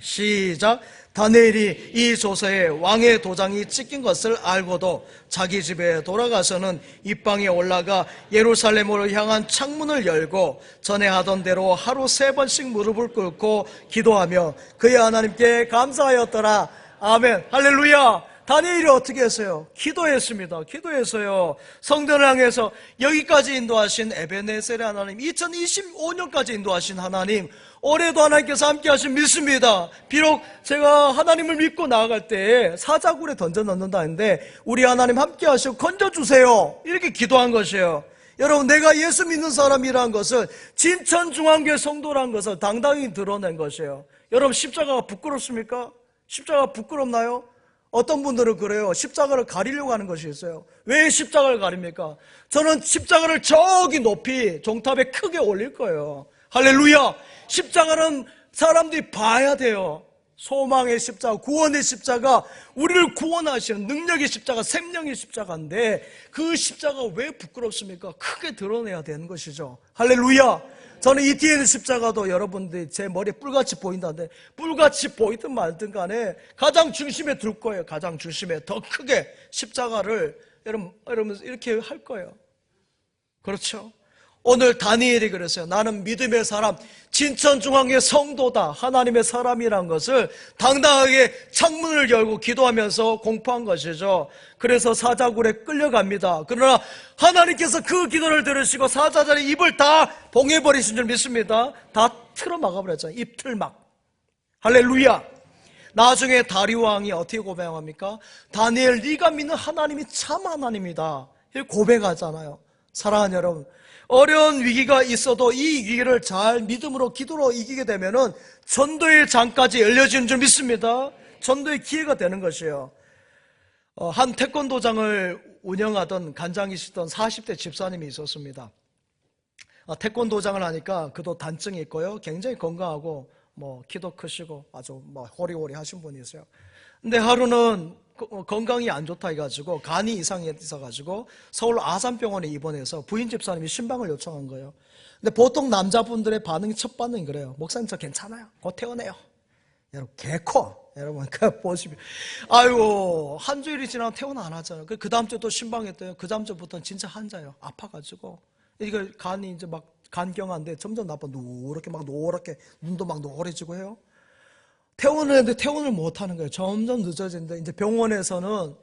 시작. 다니엘이 이 조서에 왕의 도장이 찍힌 것을 알고도 자기 집에 돌아가서는 입방에 올라가 예루살렘으로 향한 창문을 열고 전에 하던 대로 하루 3번씩 무릎을 꿇고 기도하며 그의 하나님께 감사하였더라. 아멘. 할렐루야. 다니엘이 어떻게 했어요? 기도했습니다. 기도했어요. 성전을 향해서 여기까지 인도하신 에베네셀의 하나님, 2025년까지 인도하신 하나님, 올해도 하나님께서 함께 하신 믿습니다. 비록 제가 하나님을 믿고 나아갈 때 사자굴에 던져 넣는다 했는데 우리 하나님 함께 하시고 건져주세요. 이렇게 기도한 것이에요. 여러분, 내가 예수 믿는 사람이라는 것을, 진천중앙교회 성도라는 것을 당당히 드러낸 것이에요. 여러분, 십자가가 부끄럽습니까? 십자가가 부끄럽나요? 어떤 분들은 그래요. 십자가를 가리려고 하는 것이 있어요. 왜 십자가를 가립니까? 저는 십자가를 저기 높이 종탑에 크게 올릴 거예요. 할렐루야. 십자가는 사람들이 봐야 돼요. 소망의 십자가, 구원의 십자가, 우리를 구원하시는 능력의 십자가, 생명의 십자가인데 그 십자가가 왜 부끄럽습니까? 크게 드러내야 되는 것이죠. 할렐루야. 저는 이 뒤에 있는 십자가도 여러분들이 제 머리에 뿔같이 보인다는데 뿔같이 보이든 말든 간에 가장 중심에 둘 거예요. 가장 중심에 더 크게 십자가를 여러분 이렇게 할 거예요. 그렇죠? 오늘 다니엘이 그랬어요. 나는 믿음의 사람, 진천중앙의 성도다, 하나님의 사람이란 것을 당당하게 창문을 열고 기도하면서 공포한 것이죠. 그래서 사자굴에 끌려갑니다. 그러나 하나님께서 그 기도를 들으시고 사자들의 입을 다 봉해버리신 줄 믿습니다. 다 틀어 막아버렸잖아요. 입 틀막. 할렐루야. 나중에 다리오 왕이 어떻게 고백합니까? 다니엘, 네가 믿는 하나님이 참 하나님이다, 이렇게 고백하잖아요. 사랑하는 여러분, 어려운 위기가 있어도 이 위기를 잘 믿음으로 기도로 이기게 되면은 전도의 장까지 열려지는 줄 믿습니다. 전도의 기회가 되는 것이에요. 한 태권도장을 운영하던 간장이시던 40대 집사님이 있었습니다. 태권도장을 하니까 그도 단증이 있고요, 굉장히 건강하고 키도 크시고 아주 호리호리 하신 분이세요. 근데 하루는 건강이 안 좋다 해가지고 간이 이상이 있어가지고 서울 아산병원에 입원해서 부인 집사님이 신방을 요청한 거예요. 근데 보통 남자분들의 반응이 첫 반응이 그래요. 목사님 저 괜찮아요. 곧 퇴원해요. 여러분 개코 여러분 그 보시면 아이고 한 주일이 지나면 퇴원 안 하잖아요. 그 다음 주에 또 신방했대요. 그 다음 주부터는 진짜 환자예요. 아파가지고 이거 간이 이제 막 간경화인데 점점 나빠 노랗게 막 노랗게 눈도 막 노래지고 해요. 퇴원을 했는데 퇴원을 못 하는 거예요. 점점 늦어지는데 이제 병원에서는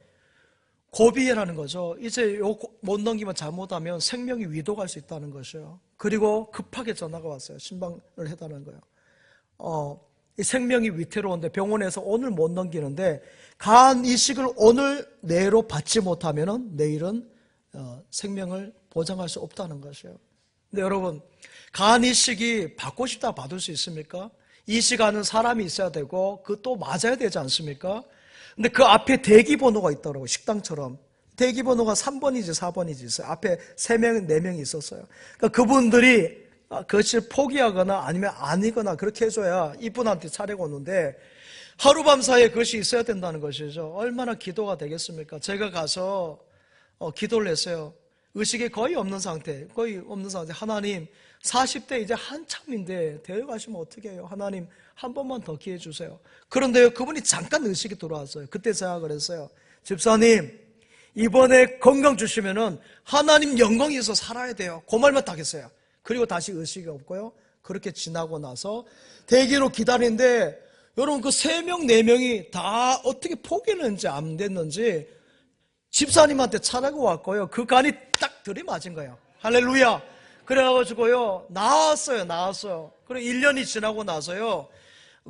고비라는 거죠. 이제 요 못 넘기면 잘못하면 생명이 위독할 수 있다는 것이요. 그리고 급하게 전화가 왔어요. 신방을 해달라는 거예요. 이 생명이 위태로운데 병원에서 오늘 못 넘기는데 간 이식을 오늘 내로 받지 못하면은 내일은 생명을 보장할 수 없다는 것이에요. 근데 여러분 간 이식이 받고 싶다 받을 수 있습니까? 이식하는 사람이 있어야 되고 그 또 맞아야 되지 않습니까? 근데 그 앞에 대기번호가 있더라고요. 식당처럼 대기번호가 3번이지 4번이지 있어요. 앞에 3명 4명이 있었어요. 그러니까 그분들이 그것을 포기하거나 아니면 아니거나 그렇게 해줘야 이분한테 차례가 오는데 하루밤 사이에 그것이 있어야 된다는 것이죠. 얼마나 기도가 되겠습니까? 제가 가서 기도를 했어요. 의식이 거의 없는 상태 하나님 40대 이제 한참인데 데려가시면 어떻게 해요? 하나님 한 번만 더 기회 주세요. 그런데요 그분이 잠깐 의식이 들어왔어요. 그때 제가 그랬어요. 집사님 이번에 건강 주시면은 하나님 영광이 있어 살아야 돼요. 그 말만 딱 했어요. 그리고 다시 의식이 없고요. 그렇게 지나고 나서 대기로 기다리는데 여러분 그 3명 4명이 다 어떻게 포기했는지 안 됐는지 집사님한테 차라가 왔고요. 그 간이 딱 들이맞은 거예요. 할렐루야. 그래가지고요 나왔어요. 그래 1년이 지나고 나서요.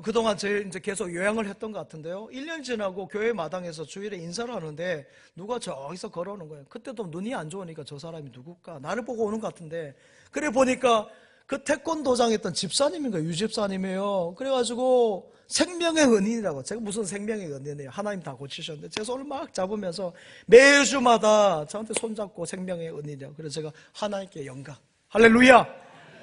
그동안 제일 이제 계속 요양을 했던 것 같은데요. 1년 지나고 교회 마당에서 주일에 인사를 하는데 누가 저기서 걸어오는 거예요. 그때도 눈이 안 좋으니까 저 사람이 누굴까? 나를 보고 오는 것 같은데 그래 보니까 그 태권도장 했던 집사님인가 유집사님이에요. 그래가지고 생명의 은인이라고. 제가 무슨 생명의 은인이에요. 하나님 다 고치셨는데 제 손을 막 잡으면서 매주마다 저한테 손잡고 생명의 은인이라고. 그래서 제가 하나님께 영광. 할렐루야.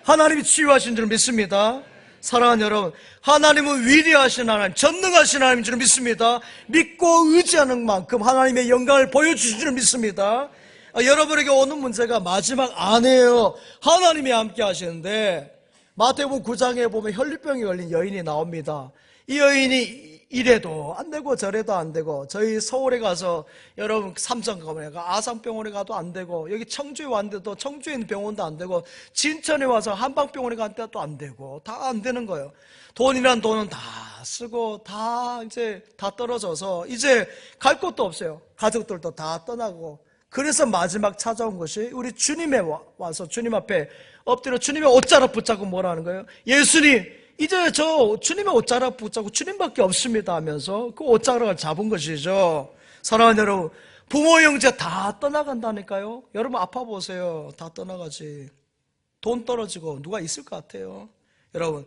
하나님이 치유하신 줄 믿습니다. 사랑하는 여러분, 하나님은 위대하신 하나님, 전능하신 하나님인 줄 믿습니다. 믿고 의지하는 만큼 하나님의 영광을 보여주신 줄 믿습니다. 여러분에게 오는 문제가 마지막 아니에요. 하나님이 함께 하시는데 마태복음 9장에 보면 혈류병에 걸린 여인이 나옵니다. 이 여인이 이래도 안 되고 저래도 안 되고 저희 서울에 가서 여러분 삼성병원에 가 아산병원에 가도 안 되고 여기 청주에 왔는데도 청주에 있는 병원도 안 되고 진천에 와서 한방병원에 갔는데도 안 되고 다 안 되는 거예요. 돈이란 돈은 다 쓰고 다 이제 다 떨어져서 이제 갈 곳도 없어요. 가족들도 다 떠나고 그래서 마지막 찾아온 것이 우리 주님에 와서 주님 앞에 엎드려 주님의 옷자락 붙잡고 뭐라는 거예요? 예수님 이제 저 주님의 옷자락 붙잡고 주님밖에 없습니다 하면서 그 옷자락을 잡은 것이죠. 사랑하는 여러분, 부모 형제 다 떠나간다니까요. 여러분 아파 보세요. 다 떠나가지. 돈 떨어지고 누가 있을 것 같아요. 여러분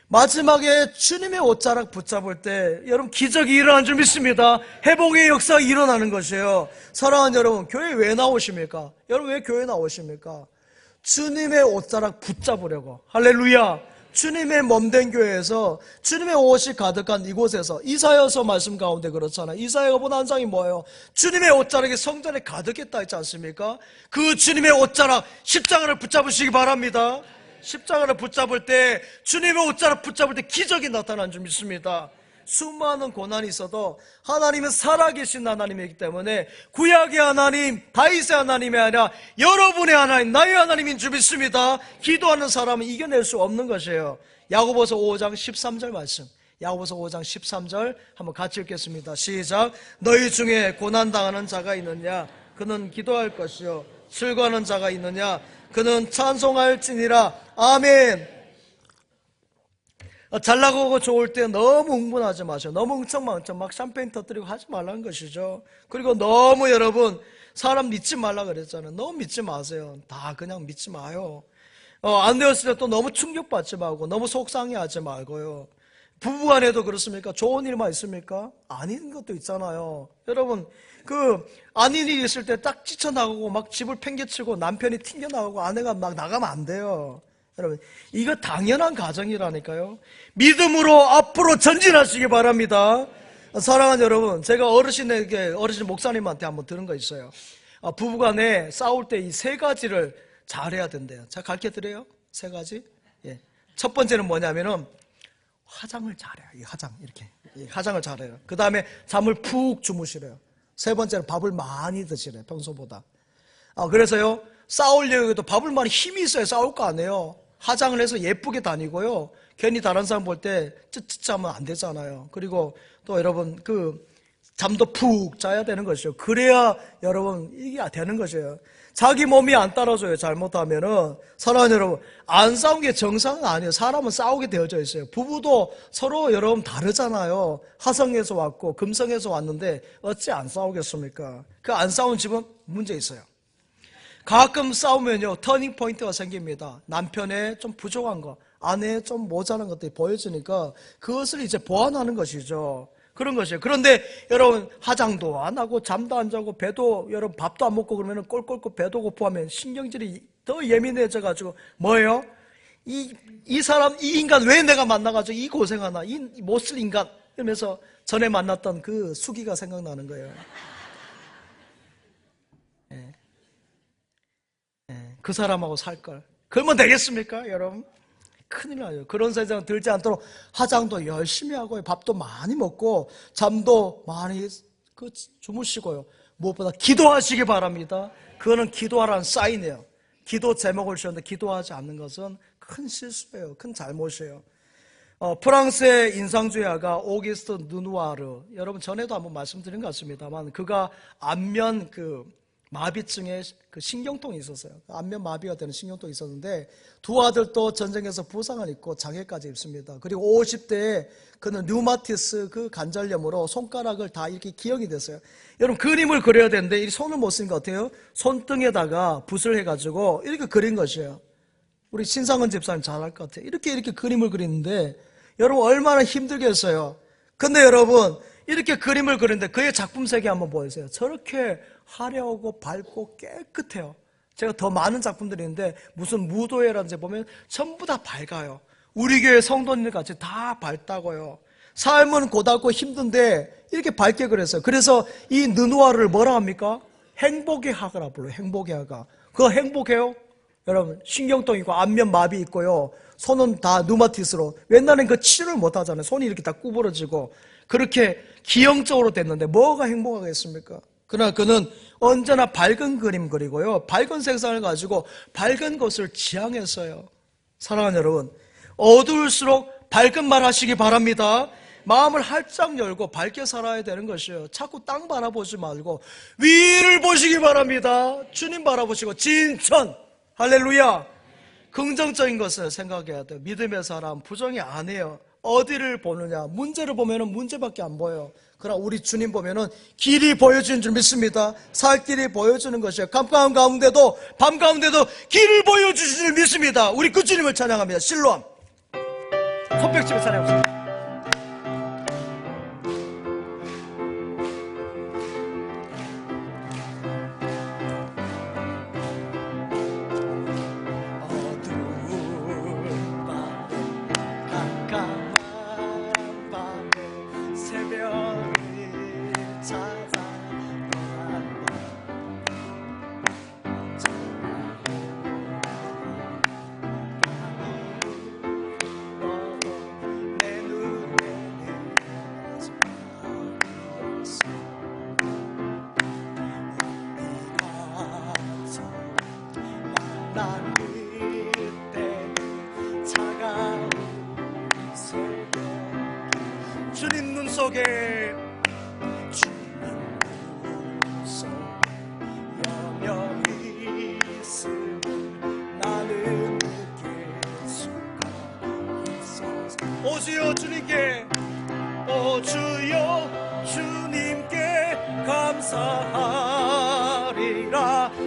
마지막에 주님의 옷자락 붙잡을 때 여러분 기적이 일어난 줄 믿습니다. 회복의 역사가 일어나는 것이에요. 사랑하는 여러분, 교회 왜 나오십니까? 여러분 왜 교회 나오십니까? 주님의 옷자락 붙잡으려고. 할렐루야. 주님의 몸된 교회에서 주님의 옷이 가득한 이곳에서 이사야서 말씀 가운데 그렇잖아요. 이사야가 본 환상이 뭐예요? 주님의 옷자락이 성전에 가득했다 했지 않습니까? 그 주님의 옷자락 십자가를 붙잡으시기 바랍니다. 십자가를 붙잡을 때 주님의 옷자락 붙잡을 때 기적이 나타난 줄 믿습니다. 수많은 고난이 있어도 하나님은 살아계신 하나님이기 때문에 구약의 하나님, 다윗의 하나님이 아니라 여러분의 하나님, 나의 하나님인 줄 믿습니다. 기도하는 사람은 이겨낼 수 없는 것이에요. 야고보서 5장 13절 말씀, 야고보서 5장 13절 한번 같이 읽겠습니다. 시작. 너희 중에 고난당하는 자가 있느냐? 그는 기도할 것이요 슬거하는 자가 있느냐? 그는 찬송할지니라. 아멘. 잘 나가고 좋을 때 너무 흥분하지 마세요. 너무 흥청망청 막 샴페인 터뜨리고 하지 말라는 것이죠. 그리고 너무 여러분 사람 믿지 말라 그랬잖아요. 너무 믿지 마세요. 다 그냥 믿지 마요. 안 되었을 때 또 너무 충격받지 말고 너무 속상해하지 말고요. 부부간에도 그렇습니까? 좋은 일만 있습니까? 아닌 것도 있잖아요. 여러분 아닌 일이 있을 때 딱 지쳐나가고 막 집을 팽개치고 남편이 튕겨나가고 아내가 막 나가면 안 돼요. 여러분 이거 당연한 가정이라니까요. 믿음으로 앞으로 전진하시기 바랍니다. 사랑하는 여러분, 제가 어르신 목사님한테 한번 들은 거 있어요. 부부간에 싸울 때 이 세 가지를 잘해야 된대요. 제가 가르쳐 드려요. 세 가지. 예. 첫 번째는 뭐냐면은 화장을 잘해요. 이 화장 이렇게 화장을 잘해요. 그 다음에 잠을 푹 주무시래요. 세 번째는 밥을 많이 드시래요. 평소보다. 그래서요, 싸우려고 해도 밥을 많이 힘이 있어야 싸울 거 아니에요. 화장을 해서 예쁘게 다니고요. 괜히 다른 사람 볼 때 찌찌하면 안 되잖아요. 그리고 또 여러분 잠도 푹 자야 되는 것이죠. 그래야 여러분 이게 되는 것이에요. 자기 몸이 안 따라줘요. 잘못하면은. 사랑하는 여러분, 안 싸운 게 정상은 아니에요. 사람은 싸우게 되어져 있어요. 부부도 서로 여러분 다르잖아요. 화성에서 왔고 금성에서 왔는데 어찌 안 싸우겠습니까? 그 안 싸운 집은 문제 있어요. 가끔 싸우면요, 터닝 포인트가 생깁니다. 남편의 좀 부족한 거, 아내의 좀 모자란 것들이 보여지니까 그것을 이제 보완하는 것이죠. 그런 것이에요. 그런데 여러분, 화장도 안 하고 잠도 안 자고 배도, 여러분 밥도 안 먹고 그러면 꼴꼴꼴 배도 고프하면 신경질이 더 예민해져가지고 뭐예요? 이 인간 왜 내가 만나가지고 이 고생하나, 이 못쓸 인간 이러면서 전에 만났던 그 수기가 생각나는 거예요. 그 사람하고 살 걸. 그러면 되겠습니까, 여러분? 큰일 나요. 그런 세상 들지 않도록 화장도 열심히 하고요. 밥도 많이 먹고 잠도 많이 주무시고요. 무엇보다 기도하시기 바랍니다. 그거는 기도하라는 사인이에요. 기도 제목을 주셨는데 기도하지 않는 것은 큰 실수예요. 큰 잘못이에요. 프랑스의 인상주의자가 오기스트 르누아르, 여러분 전에도 한번 말씀드린 것 같습니다만, 그가 안면 마비증에 신경통이 있었어요. 안면 마비가 되는 신경통이 있었는데 두 아들도 전쟁에서 부상을 입고 장애까지 입습니다. 그리고 50대에 그는 류마티스 관절염으로 손가락을 다 이렇게 기형이 됐어요. 여러분 그림을 그려야 되는데 이 손을 못 쓰니까 어때요? 손등에다가 붓을 해가지고 이렇게 그린 것이에요. 우리 신상은 집사님 잘할 것 같아요. 이렇게 그림을 그리는데 여러분 얼마나 힘들겠어요. 근데 여러분 이렇게 그림을 그리는데 그의 작품 세계 한번 보세요. 저렇게 화려하고 밝고 깨끗해요. 제가 더 많은 작품들이 있는데 무슨 무도회라든지 보면 전부 다 밝아요. 우리 교회 성도님들 같이 다 밝다고요. 삶은 고달고 힘든데 이렇게 밝게 그렸어요. 그래서 이 르누아르를 뭐라 합니까? 행복의 화가라 불러요. 행복의 화가. 그거 행복해요? 여러분 신경통 있고 안면 마비 있고요. 손은 다 류마티스로. 옛날엔 그 치료를 못 하잖아요. 손이 이렇게 다 구부러지고 그렇게 기형적으로 됐는데 뭐가 행복하겠습니까? 그러나 그는 언제나 밝은 그림 그리고요, 밝은 색상을 가지고 밝은 것을 지향했어요. 사랑하는 여러분, 어두울수록 밝은 말 하시기 바랍니다. 마음을 활짝 열고 밝게 살아야 되는 것이에요. 자꾸 땅 바라보지 말고 위를 보시기 바랍니다. 주님 바라보시고 진천, 할렐루야. 긍정적인 것을 생각해야 돼요. 믿음의 사람 부정이 안 해요. 어디를 보느냐, 문제를 보면은 문제밖에 안 보여요. 그러나 우리 주님 보면은 길이 보여주는 줄 믿습니다. 살 길이 보여주는 것이에요. 깜깜한 가운데도 밤 가운데도 길을 보여주시는 줄 믿습니다. 우리 그 주님을 찬양합니다. 실로암 손뼉치며 찬양합니다. 주님 눈 속에 여명이 있음을 나는 느낄 수가 있어서 오 주여 주님께 오 주여 주님께 감사하리라.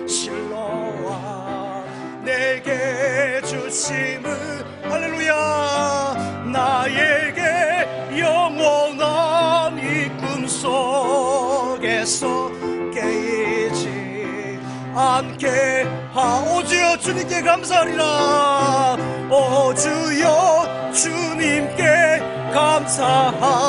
실로와 내게 주심을 할렐루야. 나에게 영원한 이 꿈속에서 깨이지 않게 하오주여 주님께 감사하리라. 오주여 주님께 감사하리라.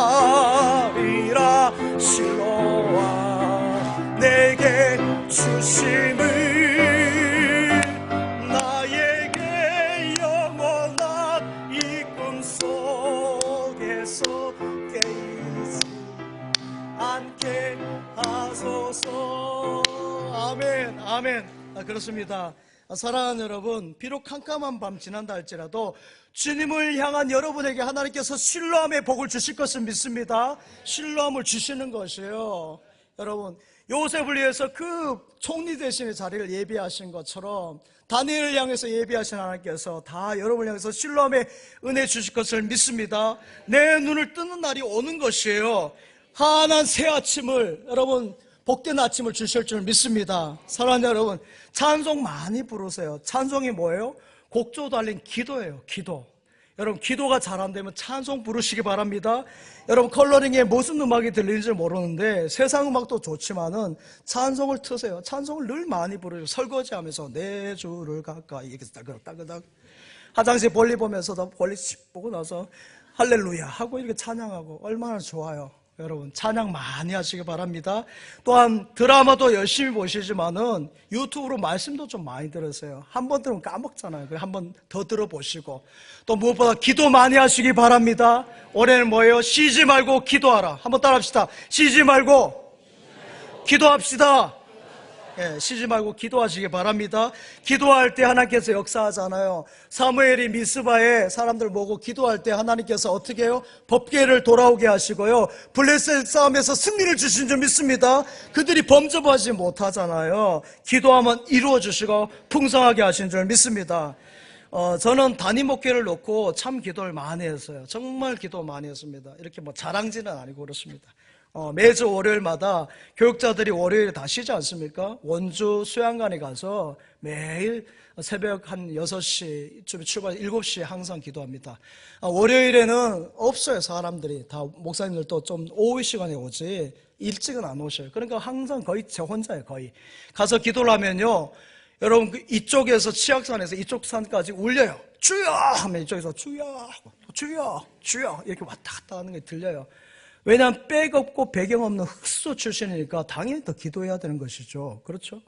아멘. 그렇습니다. 사랑하는 여러분, 비록 캄캄한 밤 지난다 할지라도 주님을 향한 여러분에게 하나님께서 신뢰함의 복을 주실 것을 믿습니다. 신뢰함을 주시는 것이에요. 여러분, 요셉을 위해서 그 총리 대신의 자리를 예비하신 것처럼 다니엘을 향해서 예비하신 하나님께서 다 여러분을 향해서 신뢰함의 은혜 주실 것을 믿습니다. 내 눈을 뜨는 날이 오는 것이에요. 환한 새 아침을, 여러분 복된 아침을 주실 줄 믿습니다. 사랑하는 여러분, 찬송 많이 부르세요. 찬송이 뭐예요? 곡조 달린 기도예요. 기도. 여러분, 기도가 잘 안 되면 찬송 부르시기 바랍니다. 여러분, 컬러링에 무슨 음악이 들리는지 모르는데 세상 음악도 좋지만은 찬송을 트세요. 찬송을 늘 많이 부르죠. 설거지하면서 내 주를 가까이 이렇게 따그닥 화장실 볼일 보면서도 볼일 보고 나서 할렐루야 하고 이렇게 찬양하고 얼마나 좋아요. 여러분, 찬양 많이 하시기 바랍니다. 또한 드라마도 열심히 보시지만은 유튜브로 말씀도 좀 많이 들으세요. 한 번 들으면 까먹잖아요. 한 번 더 들어보시고, 또 무엇보다 기도 많이 하시기 바랍니다. 올해는 뭐예요? 쉬지 말고 기도하라. 한번 따라합시다. 쉬지 말고 기도합시다. 쉬지 말고 기도하시기 바랍니다. 기도할 때 하나님께서 역사하잖아요. 사무엘이 미스바에 사람들 모고 기도할 때 하나님께서 어떻게 해요? 법궤를 돌아오게 하시고요, 블레셋 싸움에서 승리를 주신 줄 믿습니다. 그들이 범접하지 못하잖아요. 기도하면 이루어 주시고 풍성하게 하신 줄 믿습니다. 저는 단임 목회를 놓고 참 기도를 많이 했어요. 정말 기도 많이 했습니다. 이렇게 뭐 자랑지는 아니고 그렇습니다. 매주 월요일마다 교육자들이 월요일에 다 쉬지 않습니까? 원주 수양관에 가서 매일 새벽 한 6시쯤에 출발, 7시에 항상 기도합니다. 월요일에는 없어요. 사람들이 다, 목사님들도 좀 오후 시간에 오지 일찍은 안 오셔요. 그러니까 항상 거의 저 혼자예요. 거의 가서 기도를 하면요, 여러분 이쪽에서 치악산에서 이쪽 산까지 울려요. 주여 하면 이쪽에서 주여 주여 주여 이렇게 왔다 갔다 하는 게 들려요. 왜냐하면 백 없고 배경 없는 흑수 출신이니까 당연히 더 기도해야 되는 것이죠. 그렇죠?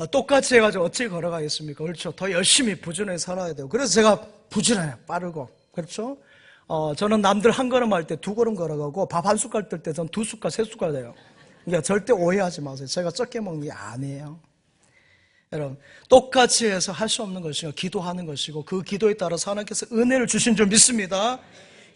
똑같이 해가지고 어찌 걸어가겠습니까? 그렇죠? 더 열심히 부지런히 살아야 돼요. 그래서 제가 부지런해요. 빠르고. 그렇죠? 저는 남들 한 걸음 할 때 2걸음 걸어가고 밥 한 숟갈 뜰 때 전 2숟갈, 3숟갈 돼요. 그러니까 절대 오해하지 마세요. 제가 적게 먹는 게 아니에요. 여러분, 똑같이 해서 할 수 없는 것이고 기도하는 것이고 그 기도에 따라서 하나님께서 은혜를 주신 줄 믿습니다.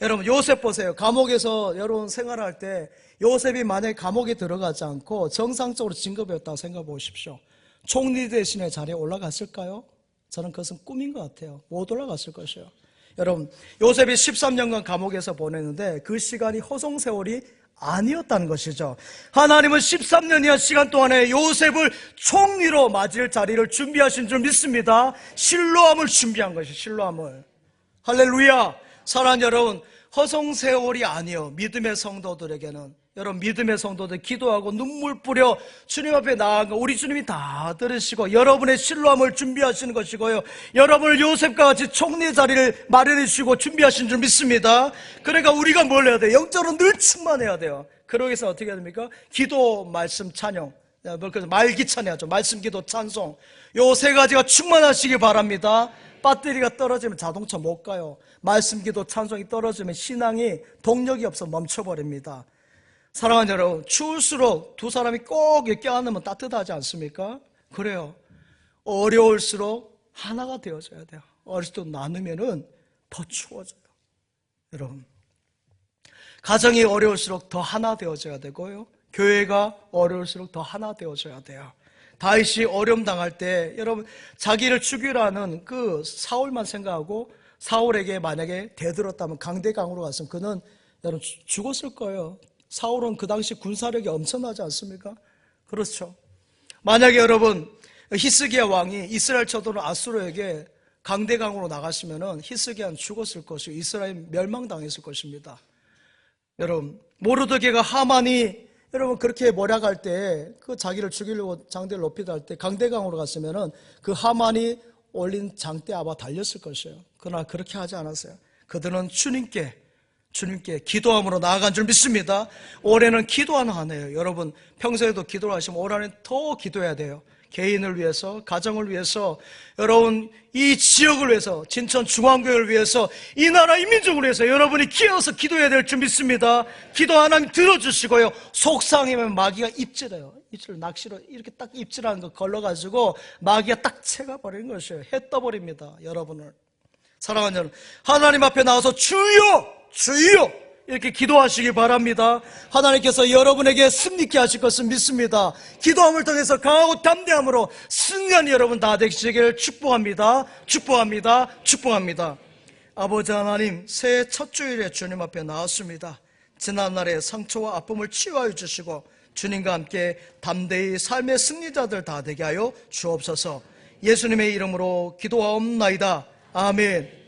여러분, 요셉 보세요. 감옥에서 여러분 생활할 때 요셉이 만약에 감옥에 들어가지 않고 정상적으로 진급했다고 생각해 보십시오. 총리 대신의 자리에 올라갔을까요? 저는 그것은 꿈인 것 같아요. 못 올라갔을 것이에요. 여러분, 요셉이 13년간 감옥에서 보냈는데 그 시간이 허송세월이 아니었다는 것이죠. 하나님은 13년이란 시간 동안에 요셉을 총리로 맞을 자리를 준비하신 줄 믿습니다. 신뢰함을 준비한 것이에요. 신뢰함을. 할렐루야. 사랑하는 여러분, 허송세월이 아니요, 믿음의 성도들에게는, 여러분 믿음의 성도들 기도하고 눈물 뿌려 주님 앞에 나아가 우리 주님이 다 들으시고 여러분의 신뢰함을 준비하시는 것이고요, 여러분을 요셉과 같이 총리의 자리를 마련해 주시고 준비하신 줄 믿습니다. 그러니까 우리가 뭘 해야 돼요? 영적으로 늘 충만해야 돼요. 그러기 위해서 어떻게 해야 됩니까? 기도, 말씀, 찬양, 그래서 말기찬해야죠. 말씀, 기도, 찬송, 요 3가지가 충만하시기 바랍니다. 배터리가 떨어지면 자동차 못 가요. 말씀, 기도, 찬송이 떨어지면 신앙이 동력이 없어 멈춰버립니다. 사랑하는 여러분, 추울수록 두 사람이 꼭 껴안으면 따뜻하지 않습니까? 그래요. 어려울수록 하나가 되어져야 돼요. 어릴수록 나누면은 더 추워져요. 여러분, 가정이 어려울수록 더 하나 되어져야 되고요, 교회가 어려울수록 더 하나 되어져야 돼요. 다윗이 어려움 당할 때 여러분 자기를 죽이려 하는 그 사울만 생각하고 사울에게 만약에 대들었다면, 강대강으로 갔으면 그는 여러분 죽었을 거예요. 사울은 그 당시 군사력이 엄청나지 않습니까? 그렇죠. 만약에 여러분 히스기야 왕이 이스라엘 쳐도는 아수르에게 강대강으로 나갔으면 히스기야는 죽었을 것이고 이스라엘 멸망당했을 것입니다. 여러분, 모르드게가 하만이 여러분 그렇게 몰약할 때, 그 자기를 죽이려고 장대를 높이다 할 때 강대강으로 갔으면은 그 하만이 올린 장대 아마 달렸을 것이에요. 그러나 그렇게 하지 않았어요. 그들은 주님께 기도함으로 나아간 줄 믿습니다. 올해는 기도하는 한 해예요. 여러분 평소에도 기도를 하시면 올 한해 더 기도해야 돼요. 개인을 위해서, 가정을 위해서, 여러분 이 지역을 위해서, 진천 중앙교회를 위해서, 이 나라 이 민족을 위해서 여러분이 기어서 기도해야 될 줄 믿습니다. 기도 하나님 들어주시고요. 속상하면 마귀가 입질해요. 입질, 낚시로 이렇게 딱 입질하는 거 걸러가지고 마귀가 딱 채가버리는 것이에요. 해 떠버립니다. 여러분을. 사랑하는 여러분, 하나님 앞에 나와서 주여 주여 이렇게 기도하시기 바랍니다. 하나님께서 여러분에게 승리케 하실 것을 믿습니다. 기도함을 통해서 강하고 담대함으로 승리한 여러분 다 되시길 축복합니다. 축복합니다. 축복합니다. 아버지 하나님, 새해 첫 주일에 주님 앞에 나왔습니다. 지난날의 상처와 아픔을 치유하여 주시고 주님과 함께 담대히 삶의 승리자들 다 되게 하여 주옵소서. 예수님의 이름으로 기도하옵나이다. 아멘.